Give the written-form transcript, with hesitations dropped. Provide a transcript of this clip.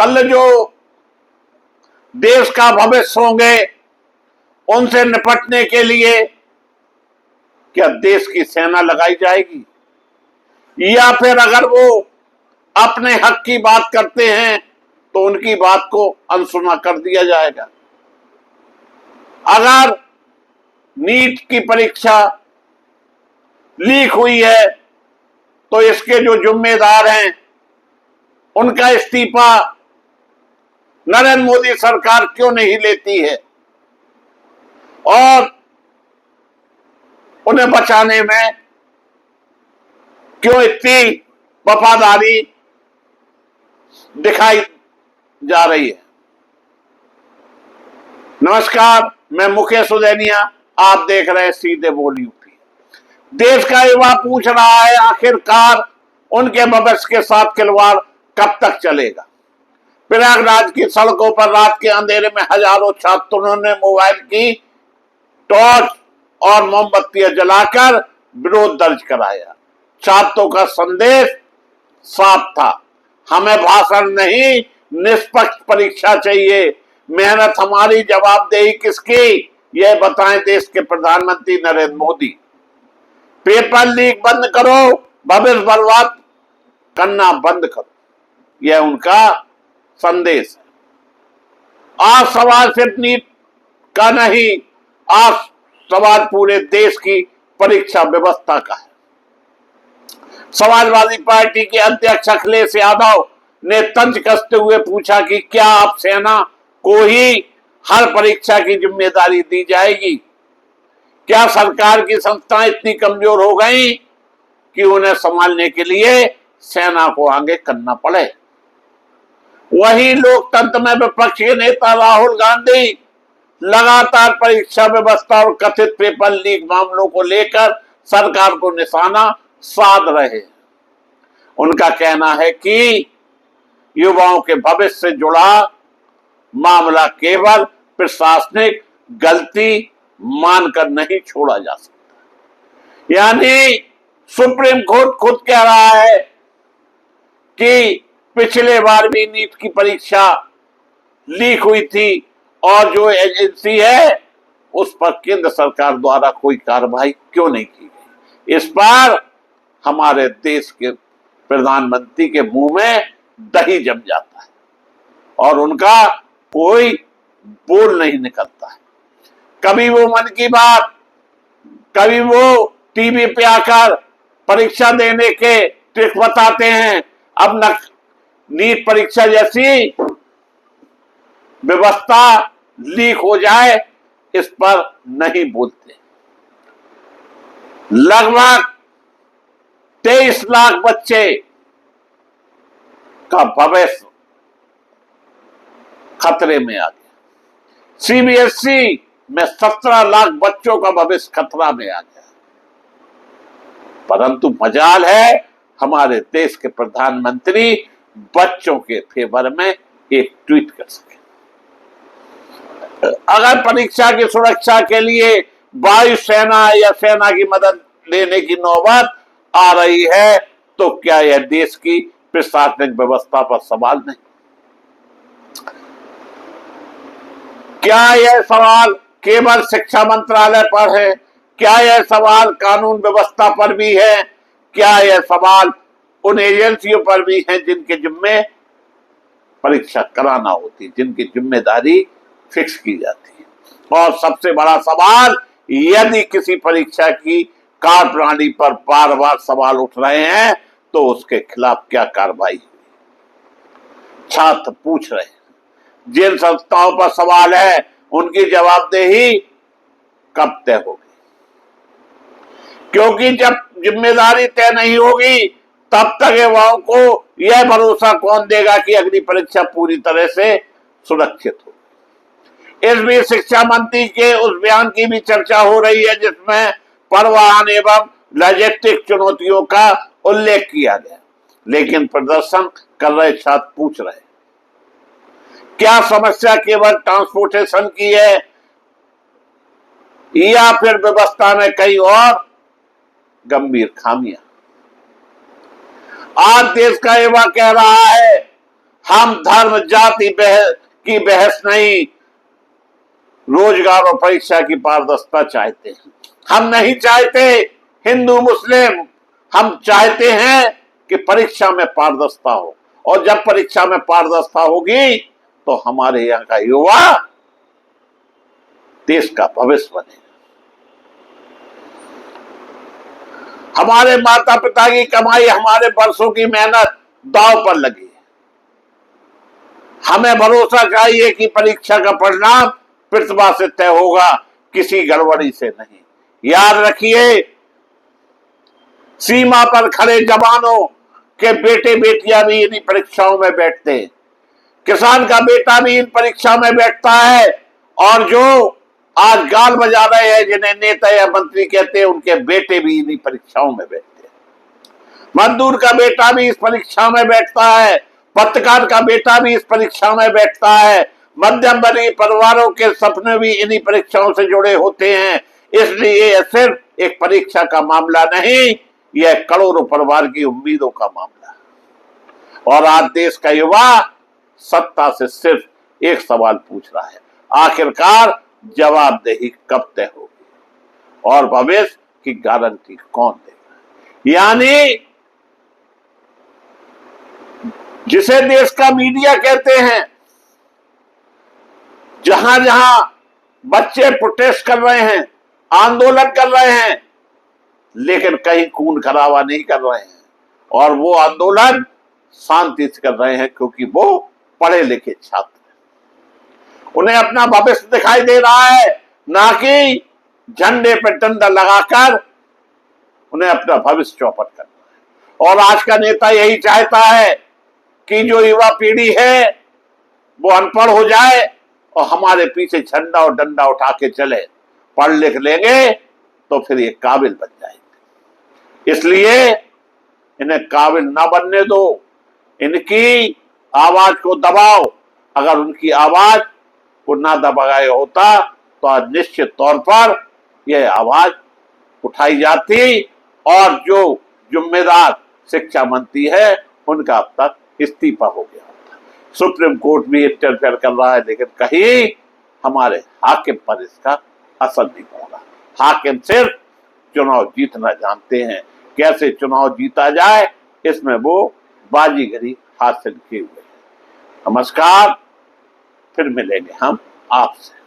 कल जो देश का भविष्य होंगे उनसे निपटने के लिए क्या देश की सेना लगाई जाएगी, या फिर अगर वो अपने हक की बात करते हैं तो उनकी बात को अनसुना कर दिया जाएगा। अगर नीट की परीक्षा लीक हुई है तो इसके जो जिम्मेदार हैं उनका इस्तीफा नरेंद्र मोदी सरकार क्यों नहीं लेती है और उन्हें बचाने में क्यों इतनी वफादारी दिखाई जा रही है। नमस्कार, मैं मुकेश उदैनिया, आप देख रहे हैं सीधे बोल यूपी। देश का युवा पूछ रहा है आखिरकार उनके भविष्य के साथ खिलवाड़ कब तक चलेगा। प्रयागराज की सड़कों पर रात के अंधेरे में हजारों छात्रों ने मोबाइल की टॉर्च और मोमबत्तियां जलाकर विरोध दर्ज कराया। छात्रों का संदेश साफ था, हमें भाषण नहीं निष्पक्ष परीक्षा चाहिए। मेहनत हमारी, जवाबदेही किसकी, यह बताएं देश के प्रधानमंत्री नरेंद्र मोदी। पेपर लीक बंद करो, भविष्य बर्बाद करना बंद करो, यह उनका संदेश है। आज सवाल सिर्फ नीट का नहीं, आज सवाल पूरे देश की परीक्षा व्यवस्था का है। समाजवादी पार्टी के अध्यक्ष अखिलेश यादव ने तंज कसते हुए पूछा कि क्या अब सेना को ही हर परीक्षा की जिम्मेदारी दी जाएगी? क्या सरकार की संस्थाएं इतनी कमजोर हो गई कि उन्हें संभालने के लिए सेना को आगे करना पड़े? वही लोकतंत्र में विपक्ष के नेता राहुल गांधी लगातार परीक्षा व्यवस्था और कथित पेपर लीक मामलों को लेकर सरकार को निशाना साध रहे। उनका कहना है कि युवाओं के भविष्य से जुड़ा मामला केवल प्रशासनिक गलती मानकर नहीं छोड़ा जा सकता। यानी सुप्रीम कोर्ट खुद कह रहा है कि पिछले बार भी नीट की परीक्षा लीक हुई थी और जो एजेंसी है उस पर केंद्र सरकार द्वारा कोई कार्रवाई क्यों नहीं की गई। इस पर हमारे देश के प्रधानमंत्री के मुंह में दही जम जाता है और उनका कोई बोल नहीं निकलता है। कभी वो मन की बात, कभी वो टीवी पे आकर परीक्षा देने के ट्रिक बताते हैं। अब नीट परीक्षा जैसी व्यवस्था लीक हो जाए इस पर नहीं बोलते। लगभग 23 लाख बच्चे का भविष्य खतरे में आ गया। सीबीएसई में 17 लाख बच्चों का भविष्य खतरा में आ गया। परंतु मजाल है हमारे देश के प्रधानमंत्री बच्चों के फेवर में एक ट्वीट कर सके। अगर परीक्षा की सुरक्षा के लिए वायुसेना या सेना की मदद लेने की नौबत आ रही है तो क्या यह देश की प्रशासनिक व्यवस्था पर सवाल नहीं? क्या यह सवाल केवल शिक्षा मंत्रालय पर है? क्या यह सवाल कानून व्यवस्था पर भी है? क्या यह सवाल उन एजेंसियों पर भी है जिनके जिम्मे परीक्षा कराना होती, जिनकी जिम्मेदारी फिक्स की जाती है? और सबसे बड़ा सवाल, यदि किसी परीक्षा की कार्यप्रणाली पर बार बार सवाल उठ रहे हैं तो उसके खिलाफ क्या कार्रवाई हुई? छात्र पूछ रहे हैं। जिन संस्थाओं पर सवाल है उनकी जवाबदेही कब तय होगी? क्योंकि जब जिम्मेदारी तय नहीं होगी तब तक युवाओं को यह भरोसा कौन देगा कि अगली परीक्षा पूरी तरह से सुरक्षित हो? इस बीच शिक्षा मंत्री के उस बयान की भी चर्चा हो रही है जिसमें परिवहन एवं लॉजिस्टिक चुनौतियों का उल्लेख किया गया। लेकिन प्रदर्शन कर रहे छात्र पूछ रहे, क्या समस्या केवल ट्रांसपोर्टेशन की है या फिर व्यवस्था में कई और गंभीर खामियां? आज देश का युवा कह रहा है हम धर्म जाति की बहस नहीं, रोजगार और परीक्षा की पारदर्शिता चाहते हैं। हम नहीं चाहते हिंदू मुस्लिम, हम चाहते हैं कि परीक्षा में पारदर्शिता हो, और जब परीक्षा में पारदर्शिता होगी तो हमारे यहाँ का युवा देश का भविष्य बनेगा। हमारे माता पिता की कमाई, हमारे वर्षों की मेहनत दांव पर लगी है। हमें भरोसा चाहिए कि परीक्षा का परिणाम प्रतिभा से तय होगा, किसी गड़बड़ी से नहीं। याद रखिए, सीमा पर खड़े जवानों के बेटे बेटियां भी इन परीक्षाओं में बैठते हैं, किसान का बेटा भी इन परीक्षा में बैठता है, और जो आज गाल बजा रहे हैं जिन्हें नेता या मंत्री कहते हैं, उनके बेटे भी इन परीक्षाओं में बैठते हैं। मजदूर का बेटा भी इस परीक्षा में बैठता है, पत्रकार का बेटा भी इस परीक्षा में बैठता है, मध्यम वर्गीय परिवारों के सपने भी इन्हीं परीक्षाओं से जुड़े होते हैं। इसलिए यह सिर्फ एक परीक्षा का मामला नहीं, यह करोड़ों परिवार की उम्मीदों का मामला है। और आज देश का युवा सत्ता से सिर्फ एक सवाल पूछ रहा है, आखिरकार जवाबदेही कब तय होगी और भविष्य की गारंटी कौन देगा। यानी जिसे देश का मीडिया कहते हैं, जहां जहां बच्चे प्रोटेस्ट कर रहे हैं, आंदोलन कर रहे हैं, लेकिन कहीं खून खराबा नहीं कर रहे हैं, और वो आंदोलन शांति से कर रहे हैं क्योंकि वो पढ़े लिखे छात्र हैं। उन्हें अपना भविष्य दिखाई दे रहा है, ना कि झंडे पर डंडा लगाकर उन्हें अपना भविष्य चौपट करना है। और आज का नेता यही चाहता है कि जो युवा पीढ़ी है वो अनपढ़ हो जाए और हमारे पीछे झंडा और डंडा उठा के चले। पढ़ लिख लेंगे तो फिर ये काबिल बन जाएंगे। इसलिए इन्हें काबिल ना बनने दो, इनकी आवाज को दबाओ। अगर उनकी आवाज को ना दबाया होता तो आज निश्चित तौर पर यह आवाज उठाई जाती और जो जिम्मेदार शिक्षा मंत्री है उनका अब तक इस्तीफा हो गया होता। सुप्रीम कोर्ट भी इंटरफेयर कर रहा है, लेकिन कहीं हमारे हाकिम पर इसका असर नहीं पड़ रहा। हाकिम सिर्फ चुनाव जीतना जानते हैं, कैसे चुनाव जीता जाए इसमें वो बाजीगरी हासिल किए हुए हैं। नमस्कार, फिर मिलेंगे हम आपसे।